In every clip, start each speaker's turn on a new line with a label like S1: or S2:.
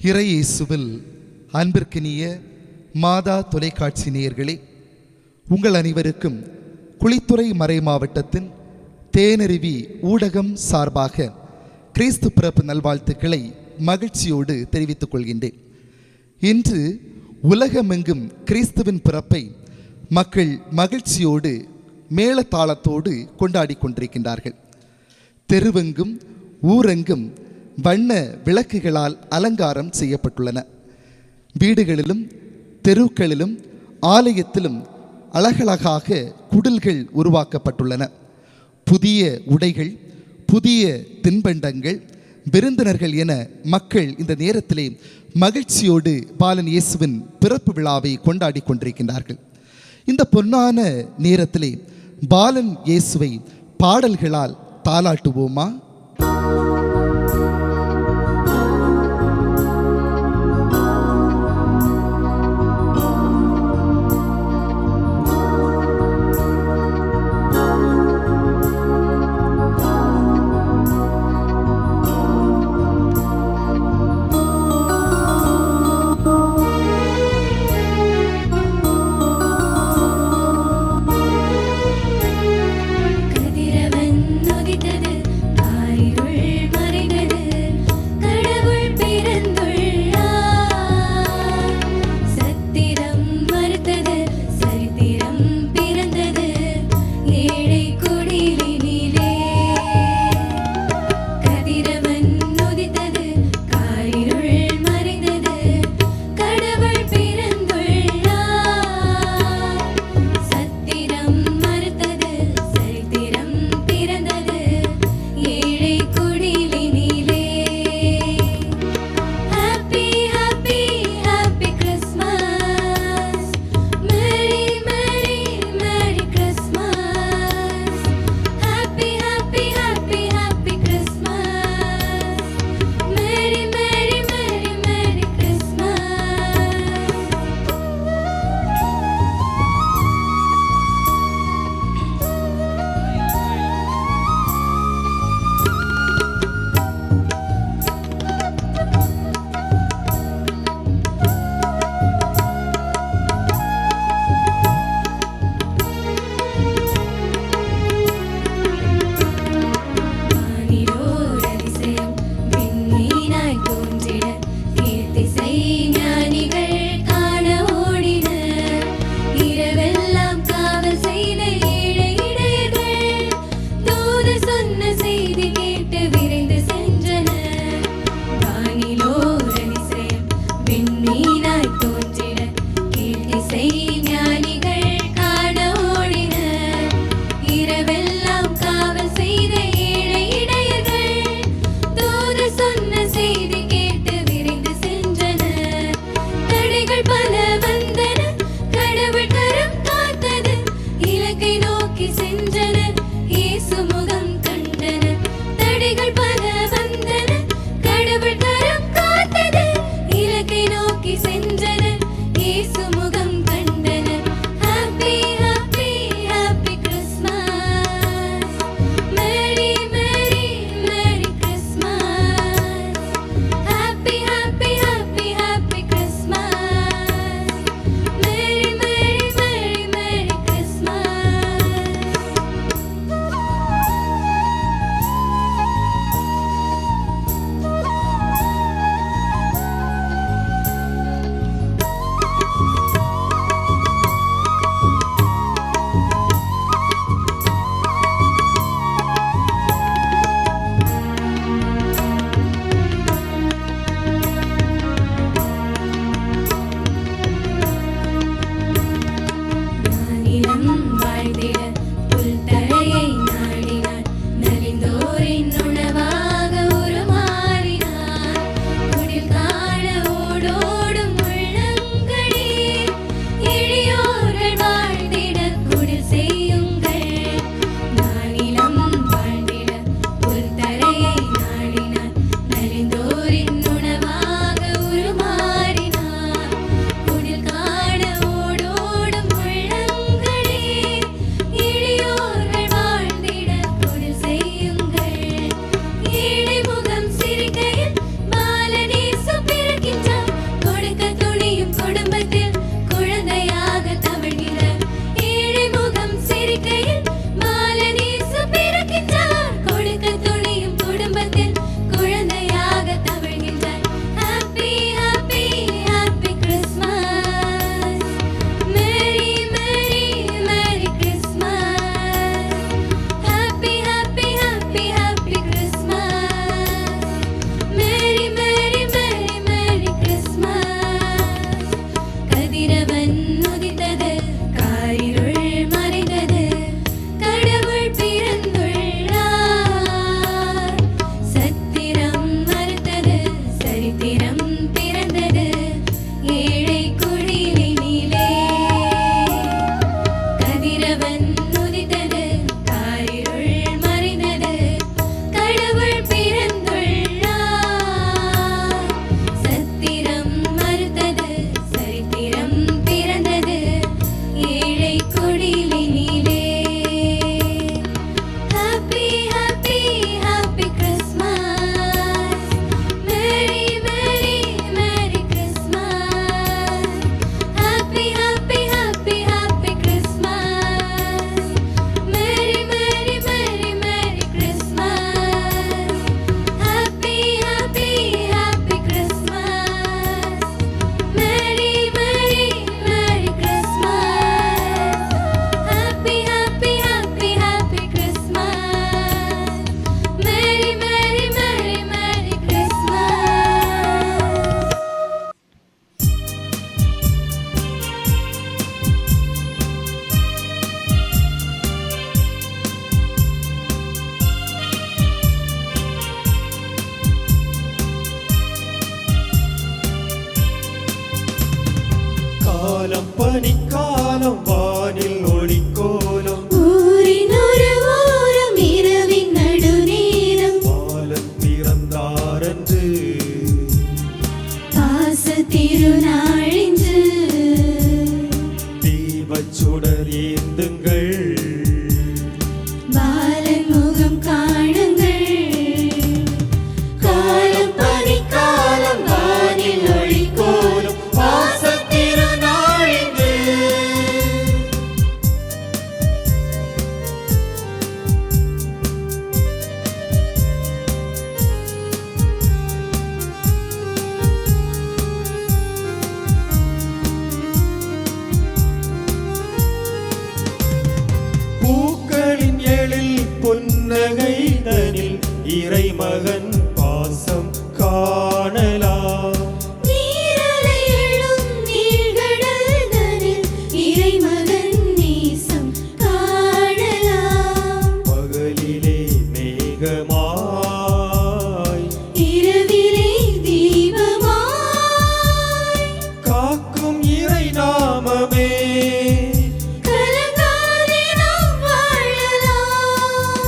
S1: இறையேசுவில் அன்பிற்கினிய மாதா தொலைக்காட்சி நேயர்களே, உங்கள் அனைவருக்கும் குளித்துறை மறை மாவட்டத்தின் தேனருவி ஊடகம் சார்பாக கிறிஸ்து பிறப்பு நல்வாழ்த்துக்களை மகிழ்ச்சியோடு தெரிவித்துக் கொள்கின்றேன். இன்று உலகமெங்கும் கிறிஸ்துவின் பிறப்பை மக்கள் மகிழ்ச்சியோடு மேளதாளத்தோடு கொண்டாடி கொண்டிருக்கின்றார்கள். தெருவெங்கும் ஊரெங்கும் வண்ண விளக்குகளால் அலங்காரம் செய்யப்பட்டுள்ளன. வீடுகளிலும் தெருக்களிலும் ஆலயத்திலும் அழகழகாக குடில்கள் உருவாக்கப்பட்டுள்ளன. புதிய உடைகள், புதிய தின்பண்டங்கள், விருந்தினர்கள் என மக்கள் இந்த நேரத்திலே மகிழ்ச்சியோடு பாலன் இயேசுவின் பிறப்பு விழாவை கொண்டாடி கொண்டிருக்கின்றார்கள். இந்த பொன்னான நேரத்திலே பாலன் இயேசுவை பாடல்களால் தாலாட்டுவோமா?
S2: கதிரவன் உதித்தது காலம் பனிக்காலம் வானில் ஒளிக்கோலம்
S3: ஊரின் ஒரு ஓரம் இரவின் நடுநேரம்
S2: பாலன் பிறந்தாரன்று
S3: பாச திருநாழின்று
S2: தீபச்சுடர் ஏந்துங்கள்
S3: பாலன் முகம் காணுங்கள் காலம் பனிக்காலம் வானில் ஒளிக்கோலம் பாச திருநாழின்று
S2: பூக்களின் எழில் புன்னகை தனில் இறைமகன் பாசம் காணலாம்
S3: நீரலை எழும் நீள்கடல் தனில் இறைமகன் நேசம் காணலாம்
S2: பகலிலே மேகமாய்
S3: இரவிலே தீபமாய்
S2: காக்கும் இறை நாமமே
S3: கலங்காதே நாம் வாழலாம்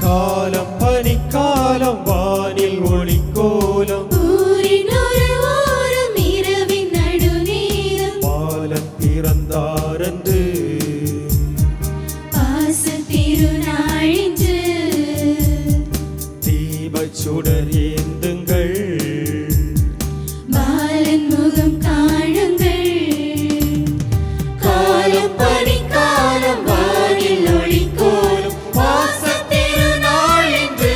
S2: காலம் பனிக்காலம் வானில் ஒளிக்கோலம்
S3: ஊரின் ஒரு ஓரம் இரவின் நடுநேரம்
S2: பாலன் பிறந்தாரன்று
S3: பாச திருநாழின்று
S2: தீபச்சுடர் ஏந்துங்கள்
S3: பாலன் முகம் காணுங்கள் காலம் பனிக்காலம் வானில் ஒளிக்கோலம் பாச திருநாழின்று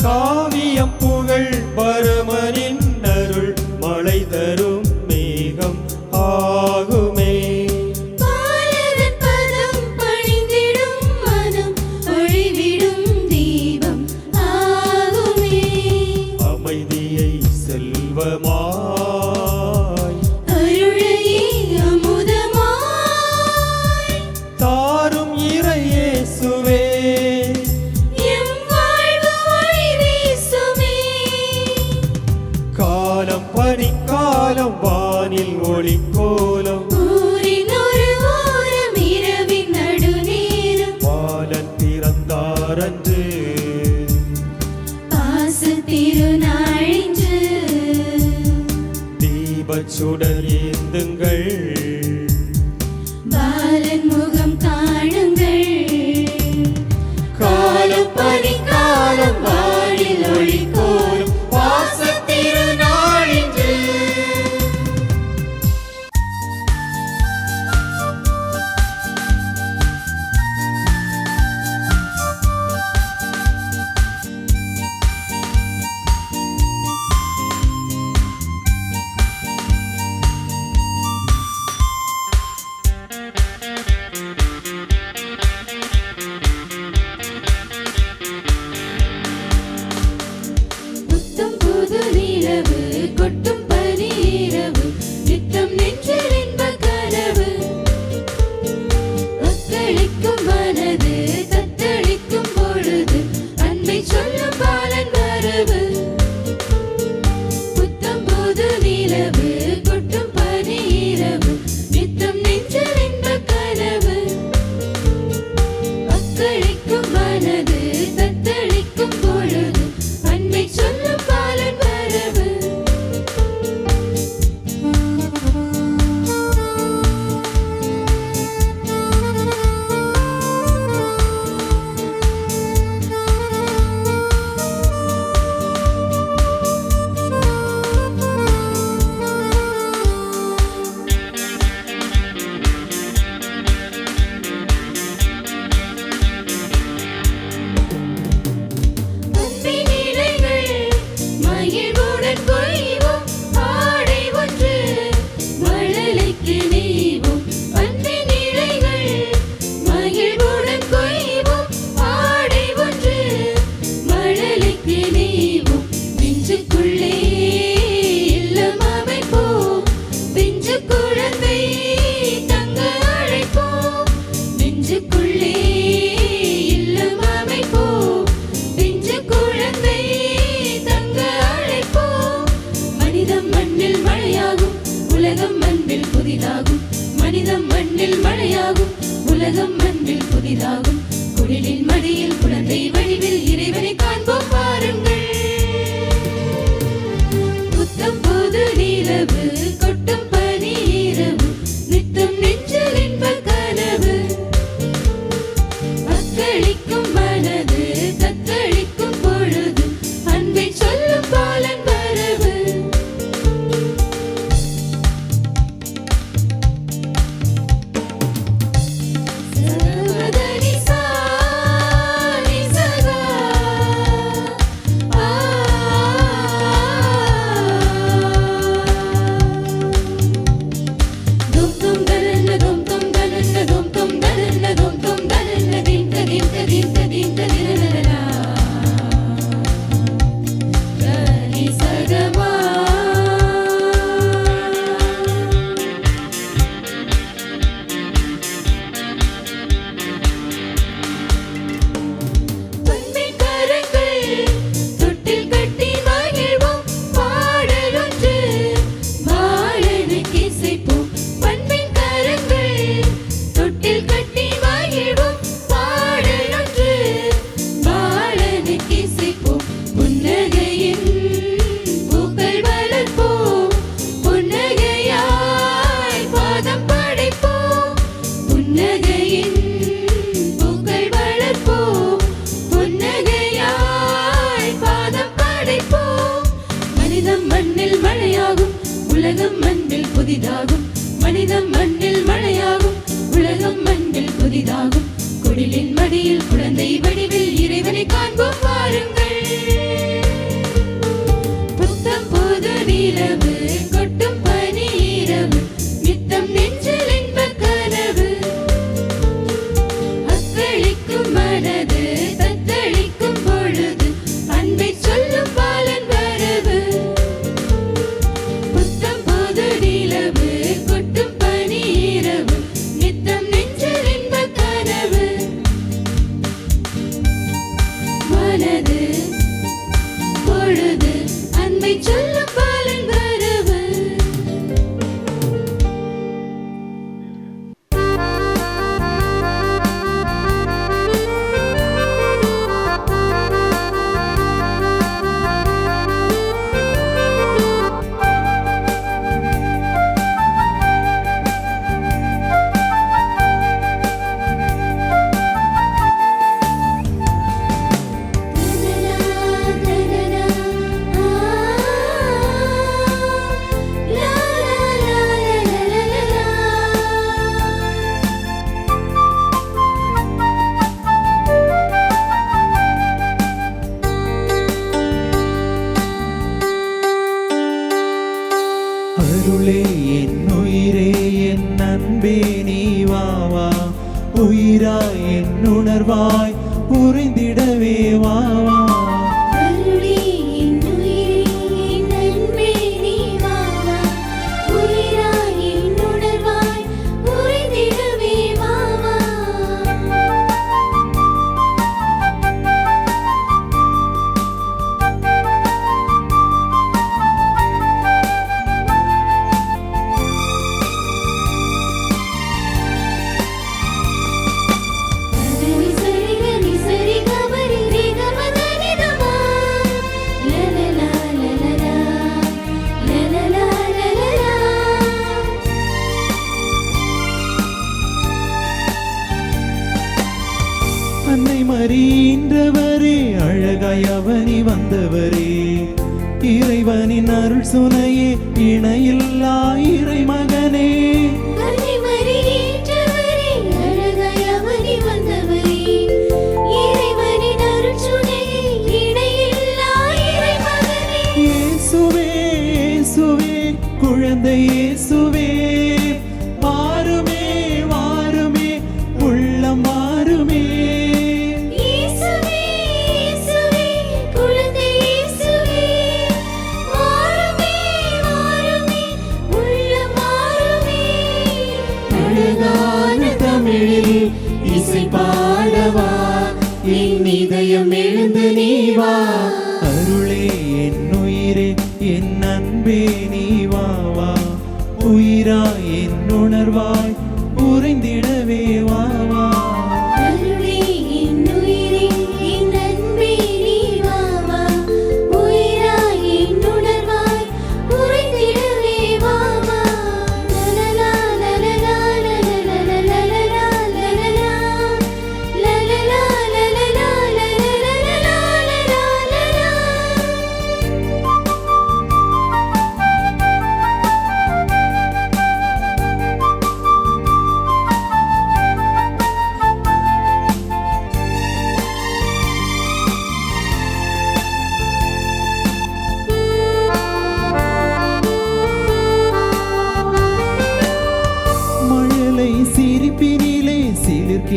S2: காவியம் புகழ் பரமனின் அருள் மழை தரும் மேகம் ஆகுமே
S3: பாலகன் பதம் பணிந்திடும் மனம் ஒளிவிடும் தீபம் ஆகுமே
S2: அமைதியை செல்வமாய்
S3: அருளையே அமுதமாய்
S2: தாரும் இறையேசுவே
S3: எம் வாழ்வு ஒளி வீசுமே
S2: காலம் பனிக்காலம் வானில் ஒளிக்கோலம்
S3: ஊரின் ஒரு ஓரம் இரவின் நடுநேரம்
S2: பாலன் பிறந்தாரன்று
S3: பாச திருநாழின்று
S2: தீபச்சுடர் ஏந்துங்கள்
S3: பாலன் முகம் காணுங்கள் காலம் பனிக்காலம் வானில் ஒளிக்கோலம் பாச திருநாழின்று அன்பில் புதிதாகும் குடிலின் மடியில் குழந்தை வடிவில் இறைவனை காண்போம் பாருங்கள். புத்தம் புது நிலவு கொட்டும் பனி இரவு நித்தம் நெஞ்சில் இன்பக் கனவு அக்களிக்கும் மனது தத்தளிக்கும் பொழுது அன்பை சொல்லும் பாலன் வரவு. சர்வதனி சாணி சகா தும் தும் தனன்ன தும் தும் தனன்ன தும் தும் தனன்ன தும் தும் தனன்ன தின் ததின் ததின் ததின் ததினனனா தனி சகமா. பொன்னின் கரங்கள் தொட்டில் கட்டி மகிழ்வோம் பாடலொன்று பாலனுக்கு இசைப்போம். பொன்னின் கரங்கள் தொட்டில் கட்டி மகிழ்வோம் பாடலொன்று பாலனுக்கு இசைப்போம். புன்னகையின் பூக்கள் வளர்ப்போம் புன்னகையாய் பாதம் படைப்போம். புன்னகையின் பூக்கள் வளர்ப்போம் புன்னகையாய் பாதம் படைப்போம். மனிதம் மண்ணில் மழையாகும் உலகம் அன்பில் புதிதாகும் மனிதம் மண்ணில் மழையாகும் உலகம் அன்பில் புதிதாகும் குடிலின் மடியில் குழந்தை வடிவில் இறைவனை காண்போம் வாருங்கள். புத்தம் புது நிலவு கொட்டும் பனி இரவு நித்தம் நெஞ்சில் இன்பக் கனவு அக்களிக்கும் மனது தத்தளிக்கும் பொழுது அன்பை சொல்லும் பாலன் வரவு. புத்தம் புது நிலவு கொட்டும் பனி இரவு நித்தம் நெஞ்சில் இன்பக் கனவு மனது பொழுது அன்பை சொல்லும் பாலன் வரவு.
S4: அருளே என் உயிரே என் அன்பே நீ வா வா உயிராய் என் உணர்வாய் உறைந்திடவே வா வா.
S3: அருளே என் உயிரே என் அன்பே நீ வா வா உயிராய் என் உணர்வாய் உறைந்திடவே வா வா. தனி சரி கனி சரி கமரி ரே கம தனி தமா லலலா லலலா லலலா லலலா.
S4: அன்னை மறியின்றவரே அழகாய் அவனி வந்தவரே இறைவனின் அருள் சுனையே இணையில்லா இறை மகனே.
S3: அன்னை மறியேற்றவரே அழகாய் அவனி வந்தவரே இறைவனின் அருட்சுனையே இணையில்லா இறைமகனே.
S4: இயேசுவே இயேசுவே குழந்தை இயேசுவே வாருமே வாருமே உள்ளம் வாருமே.
S3: இயேசுவே இயேசுவே குழந்தை இயேசுவே வாருமே வாருமே உள்ளம் வாருமே.
S4: அழகான தமிழில் இசை பாடவா என் இதயம் எழுந்து நீ வா. அருளே என் உயிரே என் அன்பே நீ வா வா உயிராய் என் உணர்வாய் உறைந்திடவே வா வா.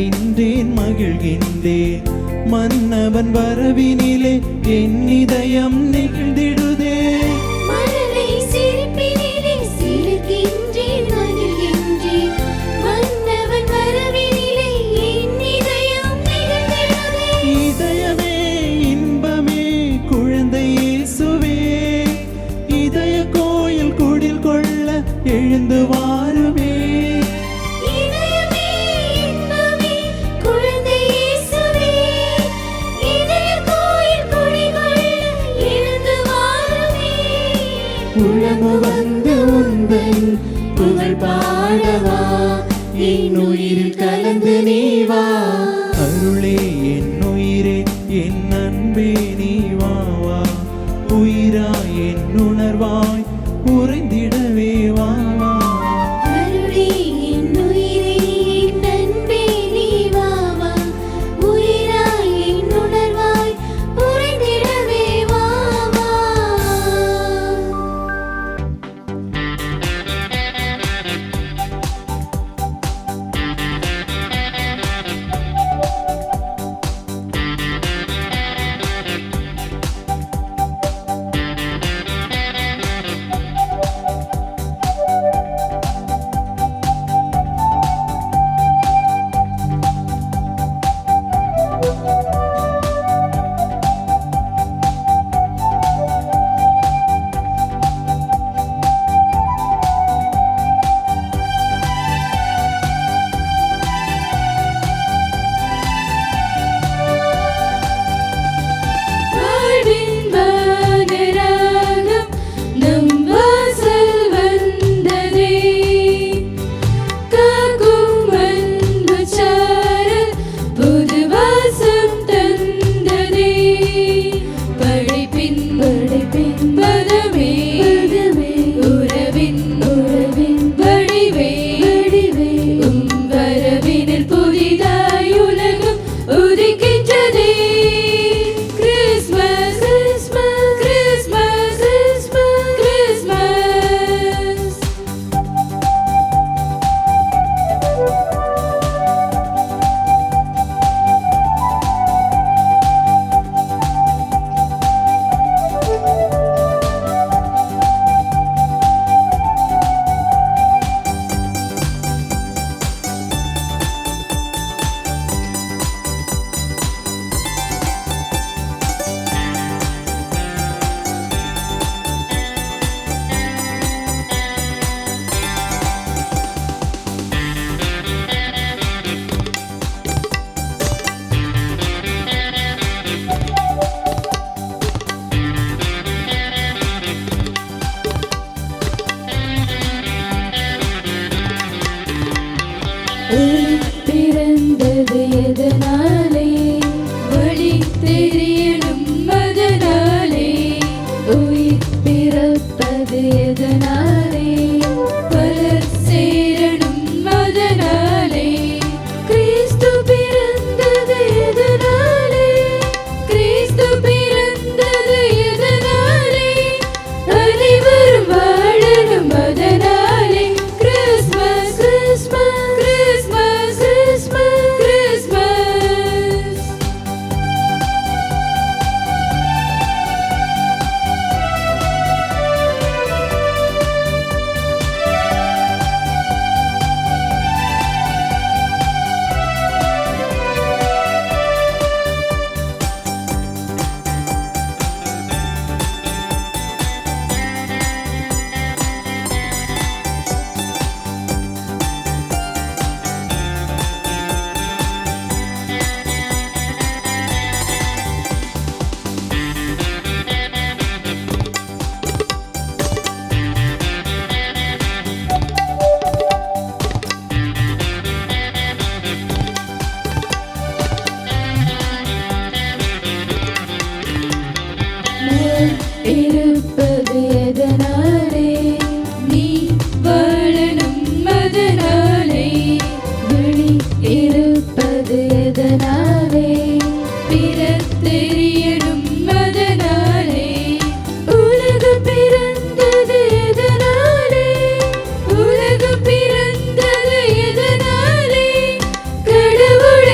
S4: மகிழ்கின்றேன் மகிழ்கின்றேன் மன்னவன் வரவினிலே என் இதயம் நெகிழ்ந்திடுதே.
S3: மழலை சிரிப்பினிலே சிரிக்கின்றேன் மகிழ்கின்றேன் மன்னவன் வரவினிலே என் இதயம் நெகிழ்ந்திடுதே.
S4: இதயமே இன்பமே குழந்தை இயேசுவே இதய கோயில் குடில் கொள்ள எழுந்து வாருமே.
S3: இதயமே இன்பமே குழந்தை இயேசுவே இதய கோயில் குடிகொள்ள எழுந்து வாருமே.
S4: உளமு வந்து உந்தன் புகழ் பாடவா என் உயிரில் கலந்து நீ வா. அருளே என் உயிரே என் அன்பே நீ வா வா. உயிராய் என் உணர்வாய் உறைந்திடவே வா வா.
S3: அருளே என் உயிரே என் அன்பே நீ வா வா. உயிராய் என் உணர்வாய் உறைந்திடவே வா வா. வாழ்வின் வானராகம் நம் வாசல் வந்ததே. காக்கும் அன்பு சாரல் புது வாசம் தந்ததே. படைப்பின் பதமே உறவின் வடிவே உம் வரவினில் புதிதாய் உலகம் உதிக்கின்றதே. Christmas Christmas Christmas Christmas Christmas. பிறந்தது எதனாலே வழி தெரியணும் அதனாலே. உயிர் பிறப்பது எதனாலே பலர் சேரணும் அதனாலே. கிறிஸ்து பிறந்தது எதனாலே கிறிஸ்து பிறந்தது எதனாலே அனைவரும் வாழணும் அதனாலே. Christmas Christmas Christmas Christmas Christmas. இருப்பது எதனாலே நீ வாழணும் அதனாலே. விழி இருப்பது எதனாலே பிறர் தெரியணும் அதனாலே. உலகம் பிறந்தது எதனாலே உலகம் பிறந்தது எதனாலே கடவுள்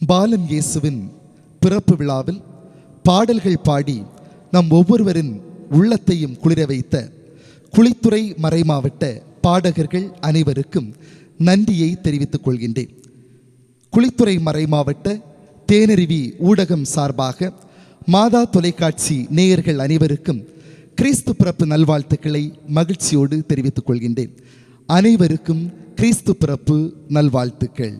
S1: பாலன் இயேசுவின் பிறப்பு விழாவில் பாடல்கள் பாடி நம் ஒவ்வொருவரின் உள்ளத்தையும் குளிர வைத்த குளித்துறை மறைமாவட்ட பாடகர்கள் அனைவருக்கும் நன்றியை தெரிவித்துக் கொள்கின்றேன். குளித்துறை மறைமாவட்ட தேனருவி ஊடகம் சார்பாக மாதா தொலைக்காட்சி நேயர்கள் அனைவருக்கும் கிறிஸ்து பிறப்பு நல்வாழ்த்துக்களை மகிழ்ச்சியோடு தெரிவித்துக் கொள்கின்றேன். அனைவருக்கும் கிறிஸ்து பிறப்பு நல்வாழ்த்துக்கள்.